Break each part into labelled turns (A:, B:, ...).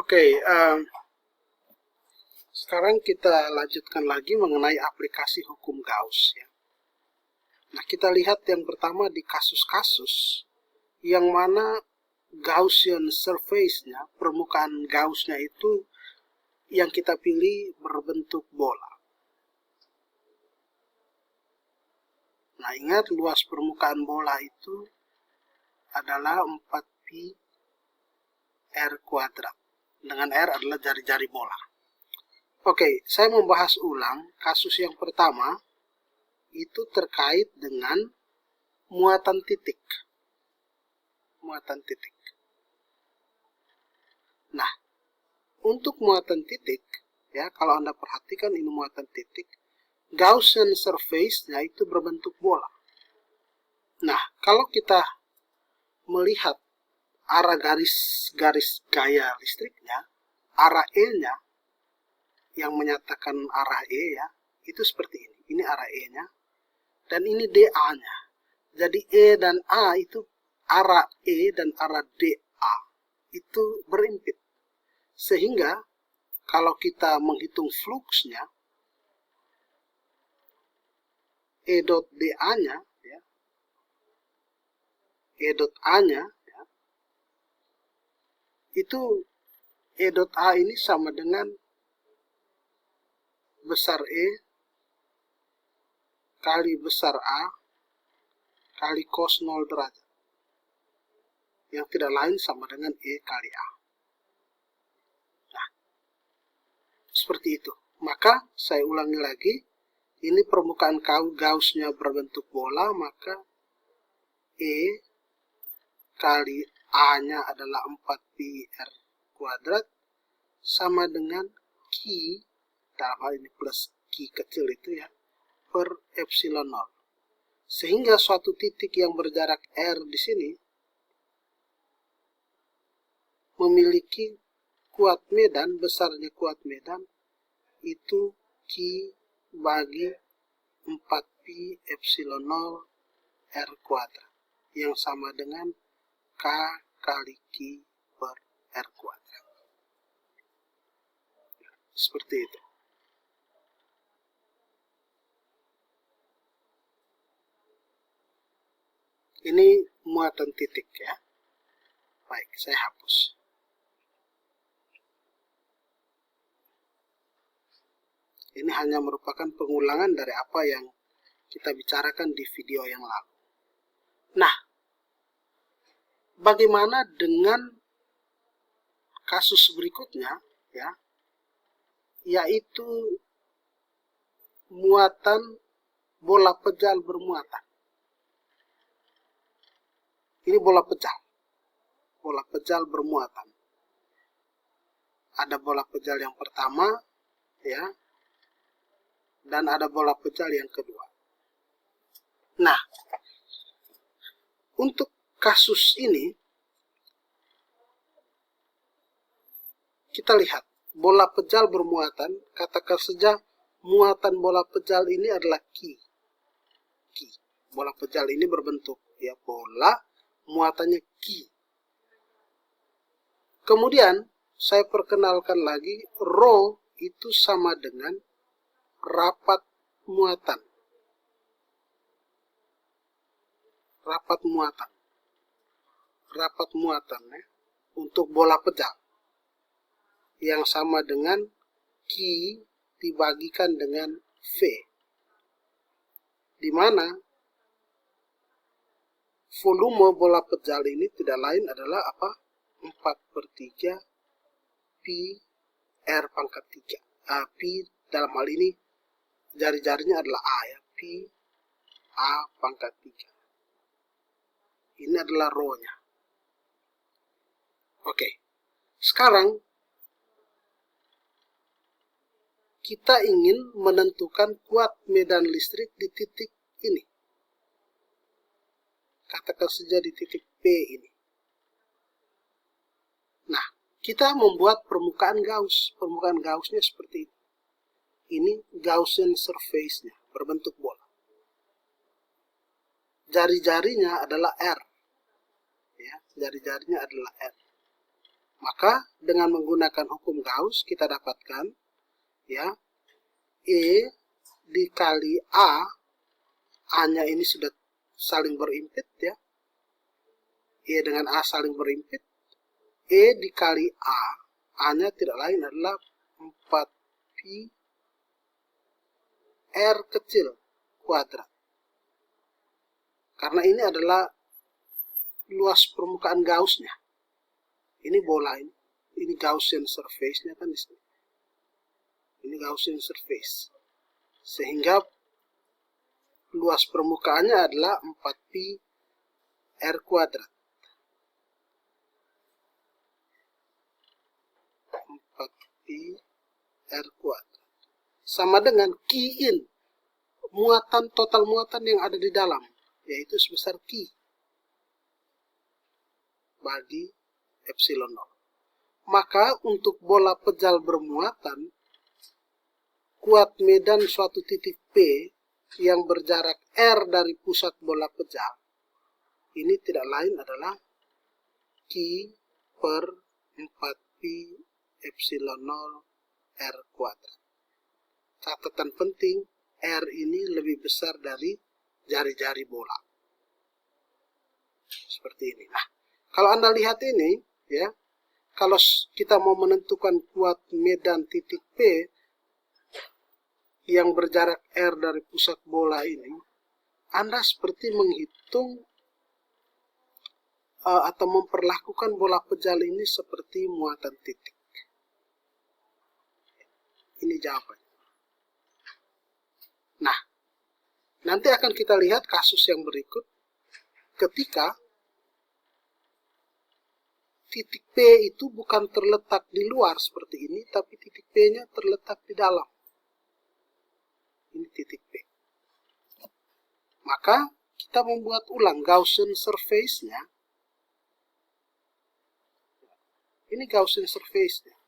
A: Oke, sekarang kita lanjutkan lagi mengenai aplikasi hukum Gauss ya. Nah, kita lihat yang pertama di kasus-kasus yang mana Gaussian surface-nya, permukaan Gauss-nya itu yang kita pilih berbentuk bola. Nah, ingat luas permukaan bola itu adalah 4pi R kuadrat. Dengan R adalah jari-jari bola. Oke, saya membahas ulang kasus yang pertama itu terkait dengan muatan titik. Muatan titik. Nah, untuk muatan titik, ya kalau Anda perhatikan ini muatan titik, Gaussian surface-nya itu berbentuk bola. Nah, kalau kita melihat arah garis gaya listriknya, arah E-nya, yang menyatakan arah E ya, itu seperti ini. Ini arah E-nya, dan ini DA-nya. Jadi E dan A itu, arah E dan arah DA itu berimpit. Sehingga, kalau kita menghitung fluxnya, E dot DA-nya, ya, E dot A-nya, ya, itu E dot A ini sama dengan besar E kali besar A kali cos 0 derajat. Yang tidak lain sama dengan E kali A. Nah, seperti itu. Maka, saya ulangi lagi. Ini permukaan Gauss-nya berbentuk bola, maka E kali A-nya adalah 4pi R kuadrat sama dengan Q, dalam hal ini plus Q kecil itu ya, per epsilon 0. Sehingga suatu titik yang berjarak R di sini memiliki kuat medan, besarnya kuat medan itu Q bagi 4pi epsilon 0 R kuadrat, yang sama dengan K kali Q per R kuadrat. Seperti itu. Ini muatan titik ya. Baik, saya hapus. Ini hanya merupakan pengulangan dari apa yang kita bicarakan di video yang lalu. Nah, bagaimana dengan kasus berikutnya ya, yaitu muatan bola pejal bermuatan. Ini bola pejal bermuatan. Ada bola pejal yang pertama ya, dan ada bola pejal yang kedua. Nah, untuk kasus ini kita lihat bola pejal bermuatan, katakan saja muatan bola pejal ini adalah Q. Bola pejal ini berbentuk ya bola, muatannya Q. Kemudian saya perkenalkan lagi, rho itu sama dengan rapat muatan. Rapat muatan ya, untuk bola pejal. Yang sama dengan Q dibagikan dengan V. Di mana volume bola pejal ini tidak lain adalah apa? 4/3 pi R pangkat 3. Pi dalam hal ini jari-jarinya adalah A ya. Pi A pangkat 3. Ini adalah rho-nya. Oke. Sekarang kita ingin menentukan kuat medan listrik di titik ini. Katakan saja di titik P ini. Nah, kita membuat permukaan Gauss. Permukaan Gauss-nya seperti ini. Ini Gaussian surface-nya, berbentuk bola. Jari-jarinya adalah R. Ya, jari-jarinya adalah R. Maka dengan menggunakan hukum Gauss kita dapatkan ya E dikali A-nya ini sudah saling berimpit ya. E dengan A saling berimpit. E dikali A-nya tidak lain adalah 4pi R kecil kuadrat. Karena ini adalah luas permukaan Gauss-nya. Ini bola ini Gaussian surface-nya kan di sini. Ini Gaussian surface. Sehingga luas permukaannya adalah 4pi R kuadrat. 4pi R kuadrat. Sama dengan Q-in, total muatan yang ada di dalam, yaitu sebesar Q bagi epsilon 0. Maka untuk bola pejal bermuatan, kuat medan suatu titik P yang berjarak R dari pusat bola pejal, ini tidak lain adalah Q per 4pi epsilon 0 R kuadrat. Catatan penting, R ini lebih besar dari jari-jari bola. Seperti ini. Nah, kalau Anda lihat ini, ya, kalau kita mau menentukan kuat medan titik P yang berjarak R dari pusat bola ini, Anda seperti menghitung atau memperlakukan bola pejal ini seperti muatan titik. Ini jawabannya. Nah, nanti akan kita lihat kasus yang berikut ketika titik P itu bukan terletak di luar seperti ini, tapi titik P-nya terletak di dalam. Ini titik P. Maka kita membuat ulang Gaussian surface-nya. Ini Gaussian surface-nya.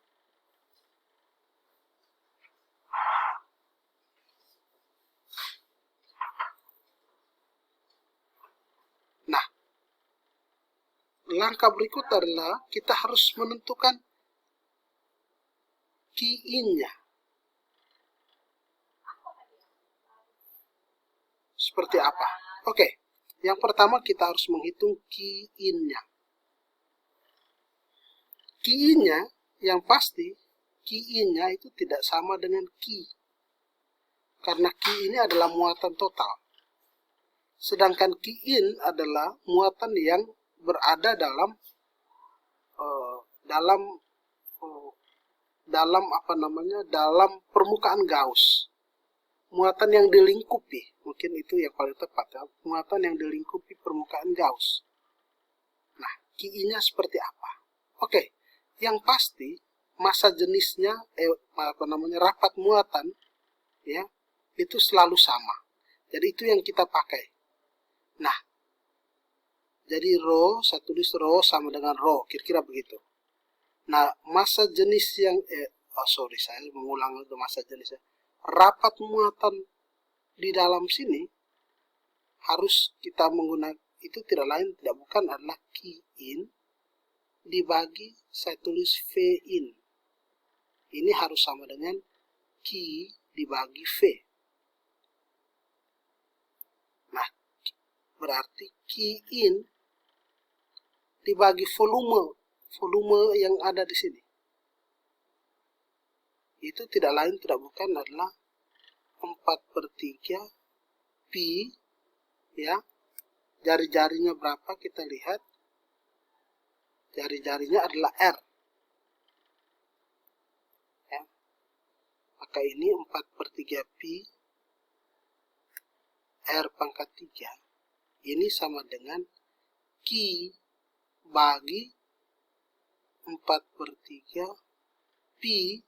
A: Nah, langkah berikut adalah kita harus menentukan Q-in-nya. Seperti apa? Oke, yang pertama kita harus menghitung Q-in-nya. Q-in-nya yang pasti, Q-in-nya itu tidak sama dengan Q. Karena Q ini adalah muatan total. Sedangkan Q-in adalah muatan yang berada dalam dalam permukaan Gauss. Muatan yang dilingkupi, mungkin itu yang paling tepat ya, muatan yang dilingkupi permukaan Gauss. Nah, Q-nya seperti apa? Oke, yang pasti massa jenisnya rapat muatan ya, itu selalu sama. Jadi itu yang kita pakai. Nah, jadi rho, saya tulis rho sama dengan rho, kira-kira begitu. Nah, massa jenis yang saya mengulang itu massa jenisnya. Rapat muatan di dalam sini harus kita menggunakan, itu tidak lain tidak bukan adalah Q-in dibagi saya tulis V-in. Ini harus sama dengan Q dibagi V. Nah, berarti Q-in dibagi volume yang ada di sini. Itu tidak lain tidak bukan adalah 4/3 pi ya. Jari-jarinya berapa kita lihat. Jari-jarinya adalah R. Ya. Maka ini 4/3 pi R pangkat 3. Ini sama dengan Q bagi 4/3 pi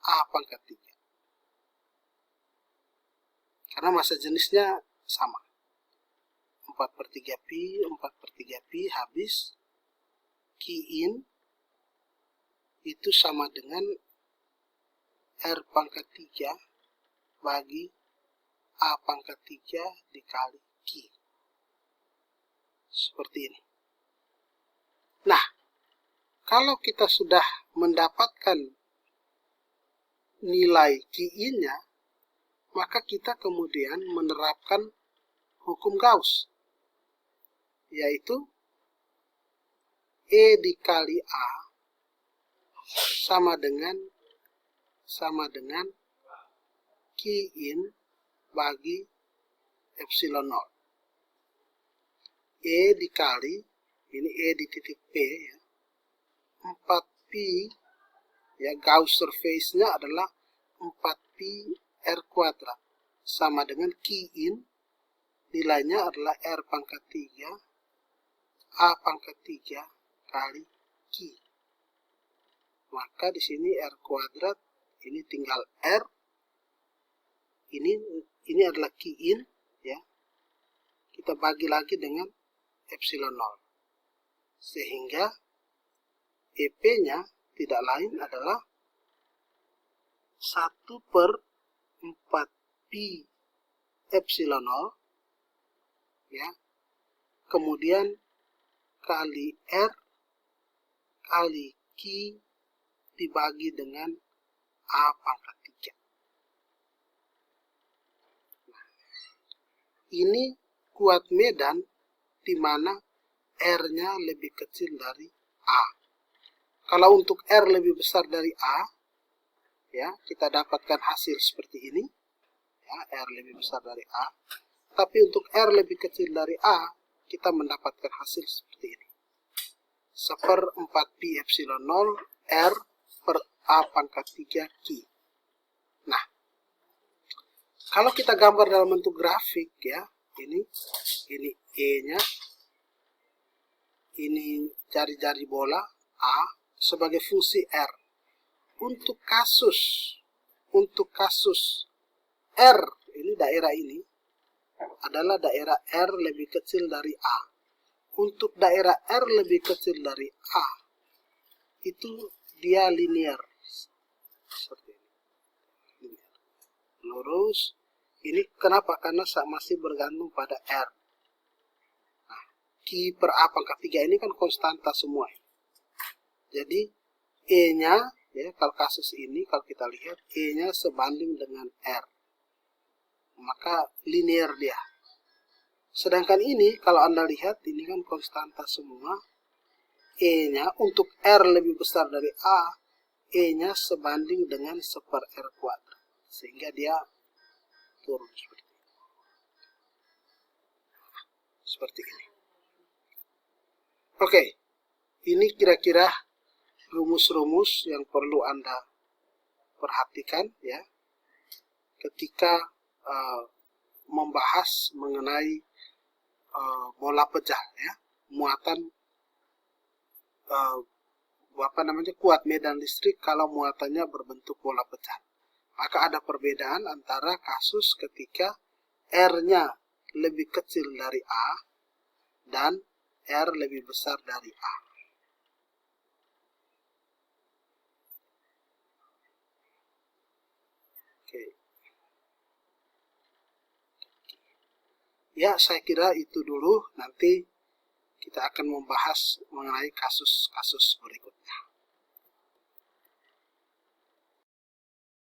A: A pangkat 3. Karena massa jenisnya sama. 4/3 pi, 4/3 pi habis Q-in itu sama dengan R pangkat 3 bagi A pangkat 3 dikali Q. Seperti ini. Nah, kalau kita sudah mendapatkan nilai Qi-nya, maka kita kemudian menerapkan hukum Gauss, yaitu E dikali A sama dengan Qin bagi epsilon 0. E dikali, ini E di titik P, ya, 4pi, ya, Gauss surface-nya adalah 4pi R kuadrat, sama dengan Qin, nilainya adalah R pangkat 3, A pangkat 3 kali Qi. Maka di sini R kuadrat, ini tinggal R, ini adalah Qin, ya. Kita bagi lagi dengan epsilon 0. Sehingga EP-nya tidak lain adalah 1/4pi epsilon 0, ya. Kemudian kali R kali Qi dibagi dengan A pangkat 3. Nah, ini kuat medan di mana R-nya lebih kecil dari A. Kalau untuk R lebih besar dari A, ya, kita dapatkan hasil seperti ini. Ya, R lebih besar dari A. Tapi untuk R lebih kecil dari A, kita mendapatkan hasil seperti ini. 1/4pi epsilon 0 R per A pangkat 3 Qi. Nah, kalau kita gambar dalam bentuk grafik, ya, ini E-nya, ini jari-jari bola A sebagai fungsi R. Untuk kasus R, ini daerah ini adalah daerah R lebih kecil dari A. Untuk daerah R lebih kecil dari A, itu dia linear, seperti ini, linear, lurus. Ini kenapa? Karena masih bergantung pada R. Nah, Qi per A pangkat 3 ini kan konstanta semua. Jadi E-nya, ya, kalau kasus ini, kalau kita lihat, E-nya sebanding dengan R. Maka linear dia. Sedangkan ini, kalau Anda lihat, ini kan konstanta semua. E-nya untuk R lebih besar dari A, E-nya sebanding dengan 1/R kuadrat. Sehingga dia turun seperti ini. Oke, ini kira-kira rumus-rumus yang perlu Anda perhatikan, ya, ketika membahas mengenai bola pecah, ya, muatan kuat medan listrik kalau muatannya berbentuk bola pecah. Maka ada perbedaan antara kasus ketika R-nya lebih kecil dari A dan R lebih besar dari A. Oke. Ya, saya kira itu dulu. Nanti kita akan membahas mengenai kasus-kasus berikutnya.